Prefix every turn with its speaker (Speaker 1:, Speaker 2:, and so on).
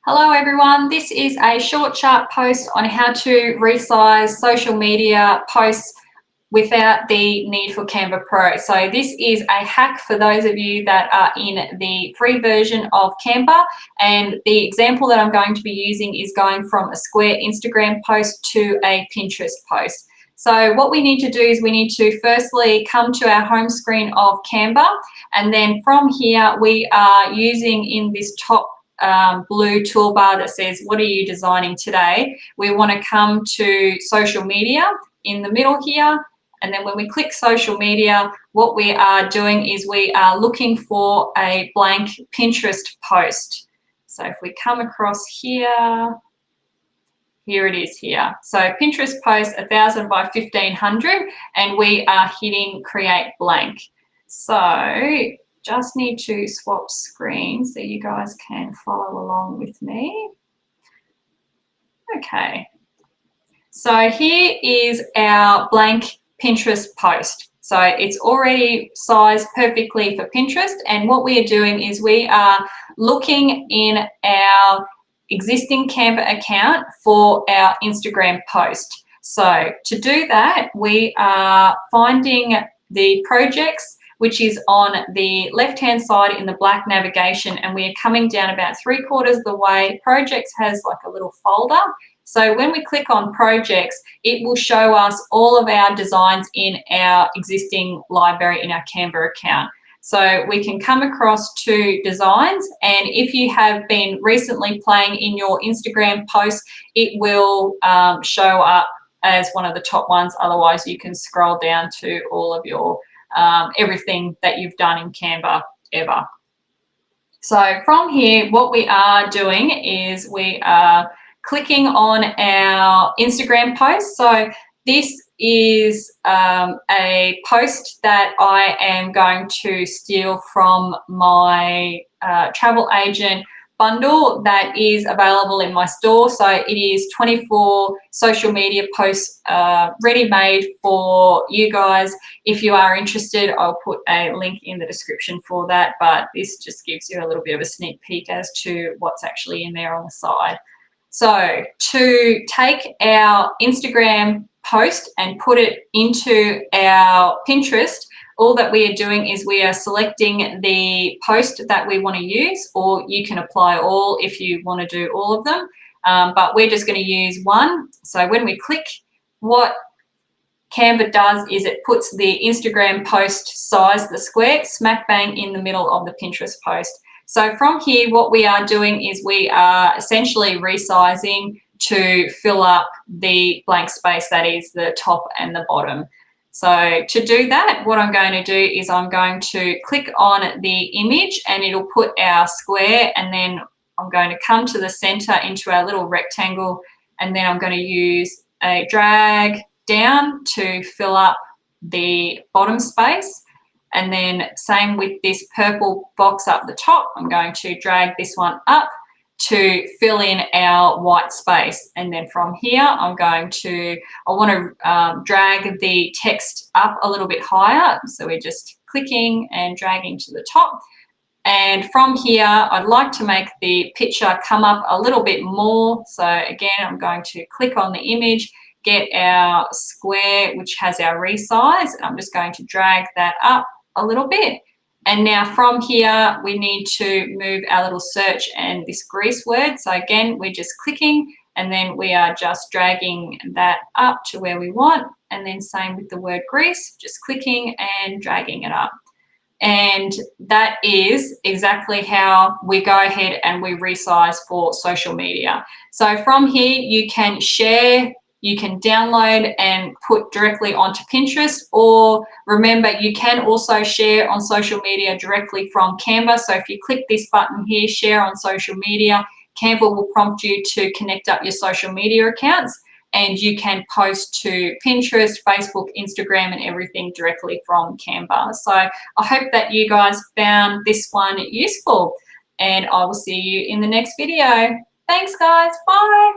Speaker 1: Hello everyone, this is a short sharp post on how to resize social media posts without the need for Canva Pro. So this is a hack for those of you that are in the free version of Canva, and the example that I'm going to be using is going from a square Instagram post to a Pinterest post. So what we need to do is we need to firstly come to our home screen of Canva, and then from here we are using in this top blue toolbar that says what are you designing today, we want to come to social media in the middle here, and then when we click social media, what we are doing is we are looking for a blank Pinterest post. So if we come across here, here it is here. So Pinterest post 1000 by 1500, and we are hitting create blank. So just need to swap screens so you guys can follow along with me. Okay, so here is our blank Pinterest post. So it's already sized perfectly for Pinterest, and what we are doing is we are looking in our existing Canva account for our Instagram post. So to do that, we are finding the projects, which is on the left-hand side in the black navigation, and we are coming down about 3/4 of the way. Projects has like a little folder. So when we click on projects, it will show us all of our designs in our existing library in our Canva account. So we can come across to designs, and if you have been recently playing in your Instagram posts, it will show up as one of the top ones. Otherwise, you can scroll down to all of your everything that you've done in Canva ever. So from here, what we are doing is we are clicking on our Instagram post. So this is a post that I am going to steal from my travel agent bundle that is available in my store. So it is 24 social media posts ready-made for you guys. If you are interested, I'll put a link in the description for that, but this just gives you a little bit of a sneak peek as to what's actually in there on the side. So to take our Instagram post and put it into our Pinterest, all that we are doing is we are selecting the post that we want to use, or you can apply all if you want to do all of them, but we're just going to use one. So when we click, what Canva does is it puts the Instagram post size, the square, smack bang in the middle of the Pinterest post. So from here, what we are doing is we are essentially resizing to fill up the blank space that is the top and the bottom. So to do that, what I'm going to do is I'm going to click on the image, and it'll put our square, and then I'm going to come to the center into our little rectangle, and then I'm going to use a drag down to fill up the bottom space. And then same with this purple box up the top, I'm going to drag this one up to fill in our white space. And then from here, I want to drag the text up a little bit higher. So we're just clicking and dragging to the top. And from here, I'd like to make the picture come up a little bit more. So again, I'm going to click on the image, get our square, which has our resize, and I'm just going to drag that up a little bit. And now from here, we need to move our little search and this grease word. So again, we're just clicking, and then we are just dragging that up to where we want. And then same with the word grease, just clicking and dragging it up. And that is exactly how we go ahead and we resize for social media. So from here, you can share, you can download and put directly onto Pinterest, or remember, you can also share on social media directly from Canva. So if you click this button here, share on social media, Canva will prompt you to connect up your social media accounts, and you can post to Pinterest, Facebook, Instagram, and everything directly from Canva. So I hope that you guys found this one useful, and I will see you in the next video. Thanks, guys. Bye.